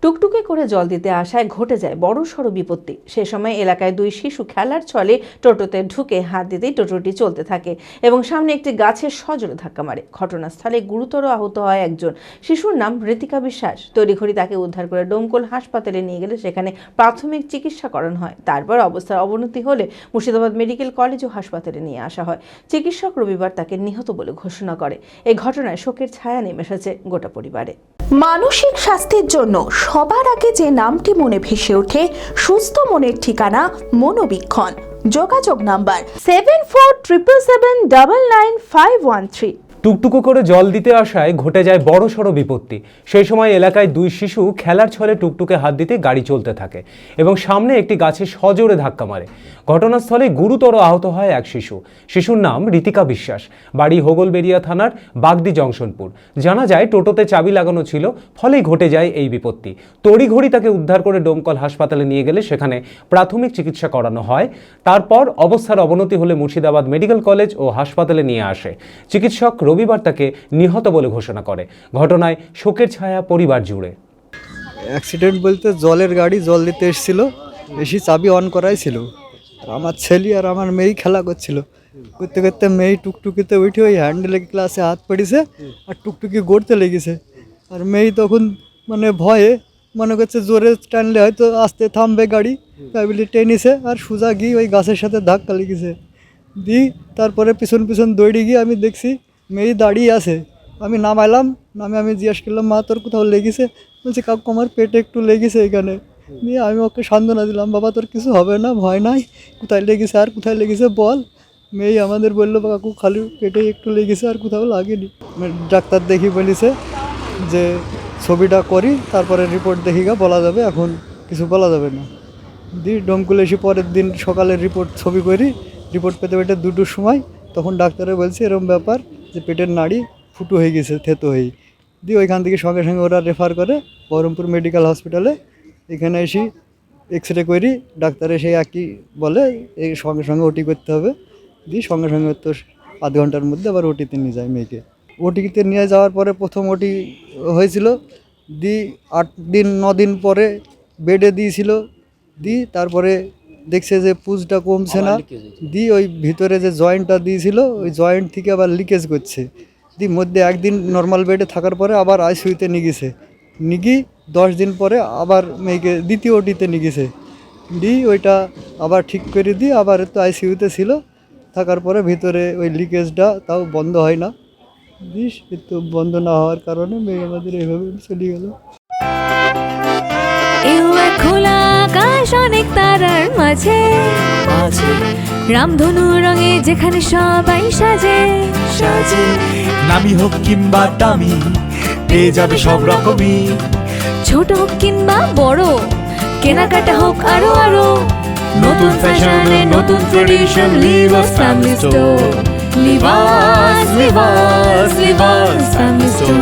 টুকটুকে করে জল দিতে আসায় ঘটে যায় বড়সড় বিপত্তি। সে সময় এলাকায় দুই শিশু খেলার ছলে টোটোতে ঢুকে হাত দিতেই টোটোটি চলতে থাকে এবং সামনে একটি গাছের সজোরে ধাক্কা মারে। ঘটনাস্থলে গুরুতর আহত হয় একজন। শিশুর নাম ঋতিকা বিশ্বাস। তড়িঘড়ি তাকে উদ্ধার করে ডোমকল হাসপাতালে নিয়ে গেলে সেখানে প্রাথমিক চিকিৎসা করানো হয়। তারপর অবস্থার অবনতি হলে মুর্শিদাবাদ মেডিকেল কলেজ ও হাসপাতালে নিয়ে আসা হয়। চিকিৎসক রবিবার তাকে নিহত বলে ঘোষণা করে। এই ঘটনায় শোকের ছায়া নেমে এসেছে গোটা পরিবারে। মানসিক স্বাস্থ্যের জন্য সবার আগে যে নামটি মনে ভেসে ওঠে, সুস্থ মনের ঠিকানা মনোবীক্ষণ। যোগাযোগ নাম্বার 7477799513। টুকটুকু করে জল দিতে আসায় ঘটে যায় বড়সড় বিপত্তি। সেই সময় এলাকায় দুই শিশু খেলার ছলে টুকটুকে হাত দিতে গাড়ি চলতে থাকে এবং সামনে একটি গাছে সজোরে ধাক্কা মারে। ঘটনাস্থলে গুরুতর আহত হয় এক শিশু। শিশুর নাম ঋতিকা বিশ্বাস, বাড়ি হোগলবেড়িয়া থানার বাগদি জংশনপুর। জানা যায় টোটোতে চাবি লাগানো ছিল, ফলেই ঘটে যায় এই বিপত্তি। তড়িঘড়ি তাকে উদ্ধার করে ডোমকল হাসপাতালে নিয়ে গেলে সেখানে প্রাথমিক চিকিৎসা করানো হয়। তারপর অবস্থার অবনতি হলে মুর্শিদাবাদ মেডিকেল কলেজ ও হাসপাতালে নিয়ে আসে। চিকিৎসক রবিবার তাকে নিহত বলে ঘোষণা করে। ঘটনায় শোকের ছায়া পরিবার জুড়ে। অ্যাক্সিডেন্ট বলতে জলের গাড়ি জল দিতে এসেছিল, এসে চাবি অন করাই ছিল। আর আমার ছেলে আর আমার মেয়ে খেলা করছিল, করতে করতে মেয়ে টুকটুকিতে উঠে ওই হ্যান্ডেলের ক্লাসে হাত পড়েছে আর টুকটুকি গড়তে লেগেছে। আর মেয়ে তখন ভয়ে মনে করছে জোরে টানলে হয়তো আস্তে থামবে গাড়ি, তাই বলে টেনিছে আর সোজা গিয়ে ওই গাছের সাথে ধাক্কা লেগেছে। তারপরে পিছন পিছন দৌড়ে গিয়ে আমি দেখছি মেয়ে দাঁড়িয়ে আছে। আমি নামাইলাম, আমি জিজ্ঞাসা করলাম, মা তোর কোথাও লেগেছে? বলছে কাকু আমার পেটে একটু লেগেছে এখানে। নিয়ে আমি ওকে সান্ত্বনা দিলাম, বাবা তোর কিছু হবে না, ভয় নাই, কোথায় লেগেছে আর কোথায় লেগেছে বল। মেয়ে আমাদের বললো কাকু খালি পেটে একটু লেগেছে আর কোথাও লাগেনি। ডাক্তার দেখি বলেছে যে ছবিটা করি, তারপরে রিপোর্ট দেখি বলা যাবে, এখন কিছু বলা যাবে না। ডোমকুল এসে পরের দিন সকালে ছবি করি, রিপোর্ট পেতে পেতে 2টোর সময়। তখন ডাক্তারে বলছে এরকম ব্যাপার যে পেটের নাড়ি ফুটো হয়ে গেছে, থেতো হয়ে। ওইখান থেকে সঙ্গে সঙ্গে ওরা রেফার করে বহরমপুর মেডিকেল হসপিটালে। এখানে এসে এক্স-রে করি, ডাক্তারে সেই একই বলে এই সঙ্গে সঙ্গে ওটি করতে হবে। সঙ্গে সঙ্গে তো আধ ঘন্টার মধ্যে আবার ওটিতে নিয়ে যায় মেয়েকে। ওটিতে নিয়ে যাওয়ার পরে প্রথম ওটি হয়েছিল, 8-9 দিন পরে বেডে দিয়েছিল। তারপরে দেখছে যে পুজটা কমছে না। ওই ভিতরে যে জয়েন্টটা দিয়েছিল ওই জয়েন্ট থেকে আবার লিকেজ করছে। মধ্যে একদিন নর্মাল বেডে থাকার পরে আবার আইসিইউতে নিয়ে গেছে। 10 দিন পরে আবার মেয়েকে দ্বিতীয় ওটিতে নিয়ে গেছে। ওইটা আবার ঠিক করে আবার তো আইসিইউতে ছিল, থাকার পরে ভিতরে ওই লিকেজটা তাও বন্ধ হয় না। কিন্তু বন্ধ না হওয়ার কারণে মেয়ে আমাদের এইভাবে চলে গেল। খোলা আকাশ অনেক তারার মাঝে, রামধনু রঙে যেখানে সবাই সাজে সাজে। নামি হোক কিংবা দামি পেয়ে যাবে সব রকমই, ছোট হোক কিংবা বড়, কেনাকাটা হোক আরো আরো। নতুন ফ্যাশনে নতুন tradition, Libas family store. Libas family store.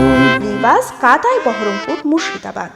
নিবাস কাতাই বহরমপুর মুর্শিদাবাদ।